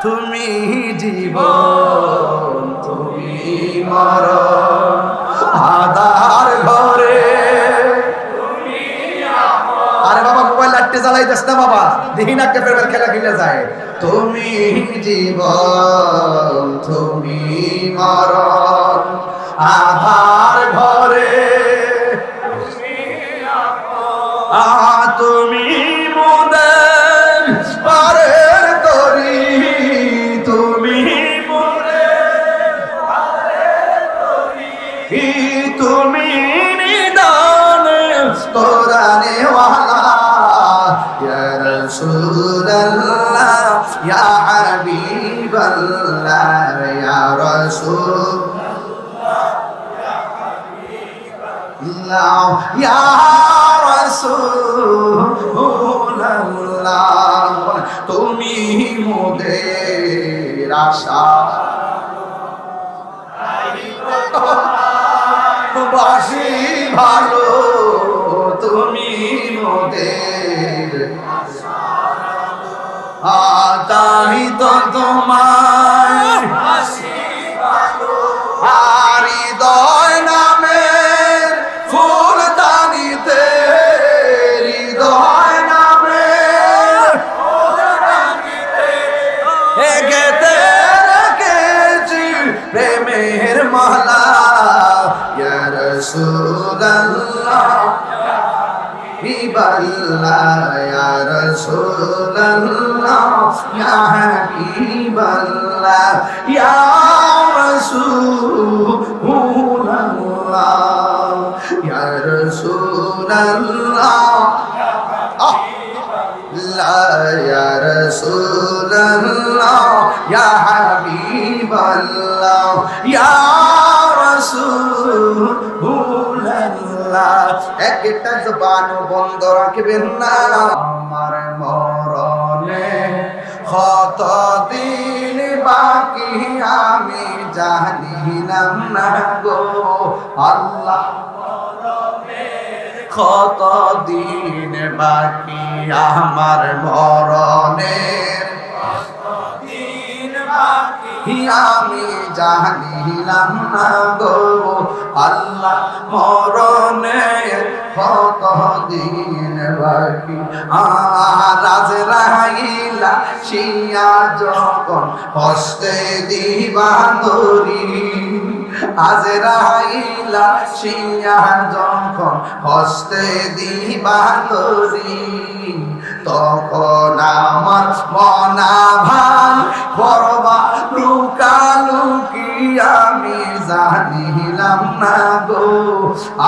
তুমি জীবন তুমি মরণ আধার ঘরে। আরে বাবা মোবাইল লাইটে জ্বালাইতেছ না বাবা, দেখি না ক্যাপের খেলা খেলে যায়। তুমি জীবন তুমি মরণ আধার ঘরে, তুমি মোদের পারের তরি, তুমি মোদের পারের তরি, তুমি নিদান কোরআনে ওয়ালা ইয়া রাসূলুল্লাহ ইয়া হাবিবাল্লাহ ইয়া রাসূলুল্লাহ ইয়া রাসূলুল্লাহ, তুমি মোদের আশা বাসি ভালো, তুমি মোদের তাই তো তোমার হৃদয় নামের ফুল দানিতে, হৃদয় নামের গেতে রেখেছি প্রেমের মালা ইয়া রাসূলুল্লাহ হাবিবাল্লাহ ইয়া রাসূলুল্লাহ ইয়া হাবিবাল্লাহ ইয়া রাসূলুল্লাহ ইয়া রাসূলুল্লাহ ইয়া রাসূলুল্লাহ ইয়া হাবিবাল্লাহ ইয়া রাসূলুল্লাহ। একটা জবান বন্ধ রাখবেন না। আমার মরণে কত দিন বাকি আমি জানিলাম না গো আল্লাহ, কত দিন বাকি আমার মরণের, আমি জানিলাম না গো আল্লাহ মরণের কত দিন বাকি। আজরাইলা শিয়া যখন হস্তে দিবা ধরি, আজরাইলা শিয়া যখন হস্তে দিবা ধরি, তখন আমার মনা ভাই করবা লুকালুকি আমি জানিলাম না গো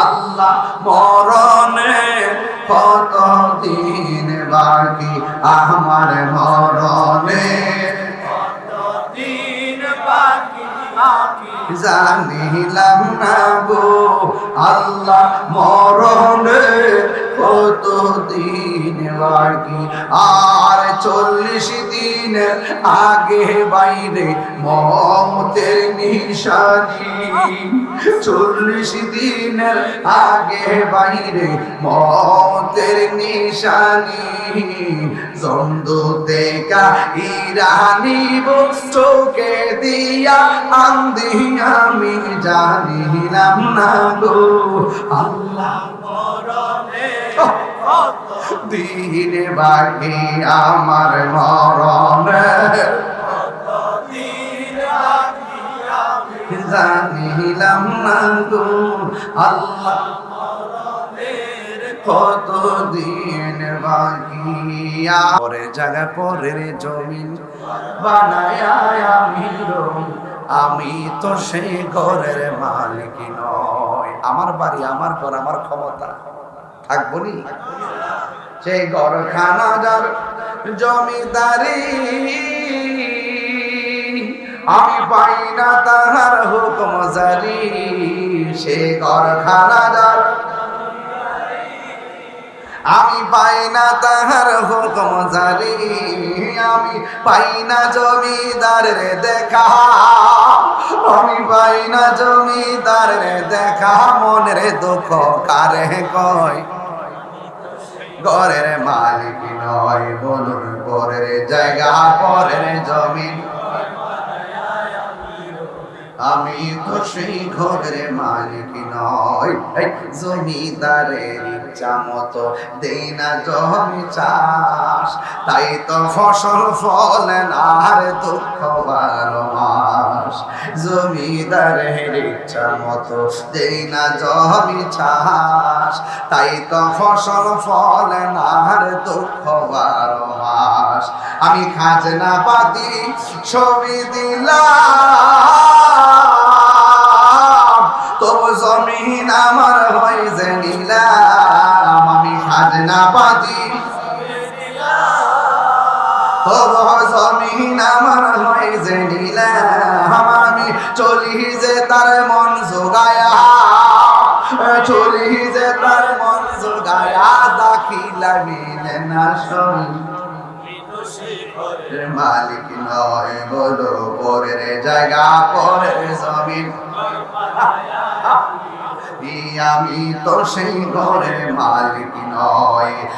আল্লাহ মরণে কত দিন বাকি আমার মরণে কত দিন বাকি জানিলাম না গো আল্লাহ মরণে কত দিন বাকি। আর 40 দিন আগে বাইরে মওতের নিশানি, 40 দিনের আগে বাইরে মওতের নিশানি, জন্দুতে কাহিরানি চোখে দিয়া আন্দি আমি জানিলাম না গো আল্লাহ মরণে দিন বাকি আমার মরণে জানিলাম না গো আল্লাহ মরণের কত দিন বাকি। পরের জায়গা পরের জমিন বানায়া আমি তো সেই ঘরের মালিক নয়। আমার বাড়ি আমার ঘর আমার ক্ষমতা থাকবো নি, সেই ঘরখানা যার জমিদারি আমি পাই না তাহার হুকুম জারি, সে ঘরখানা যার আমি পাই না তাহার হুকুম জারি, আমি পাই না জমিদারের দেখা, আমি পাই না জমিদারের দেখা, মনের দুঃখ কারে কয় ঘরের মালিক নয়, বলুন পরের জায়গা পরের জমিন। আমি তো সেই ঘরের মালিক নই। জমিদারের ইচ্ছা মতো দেই না জমি চাষ, তাই তো ফসল ফলে না আর দুঃখ 12 মাস। জমিদারের ইচ্ছা মতো দেই না জমি চাষ, তাই তো ফসল ফলে না আর দুঃখ 12 মাস। আমি খাজনা পাতি ছবি দিলাম, তবু জমিন আমার হয় যে নিলাম। আমি খাজনা পাতি তবু জমিন আমার হয় যে নিলাম। আমি চলি যে তার মন জোগায়া, চলি যে তার মন জোগায়া, দাখিলা মিলে না শোন। মালিক নয়, বলো পরের জায়গা পরের জমিন। আমি তো সেই ঘরের মালিক নয়।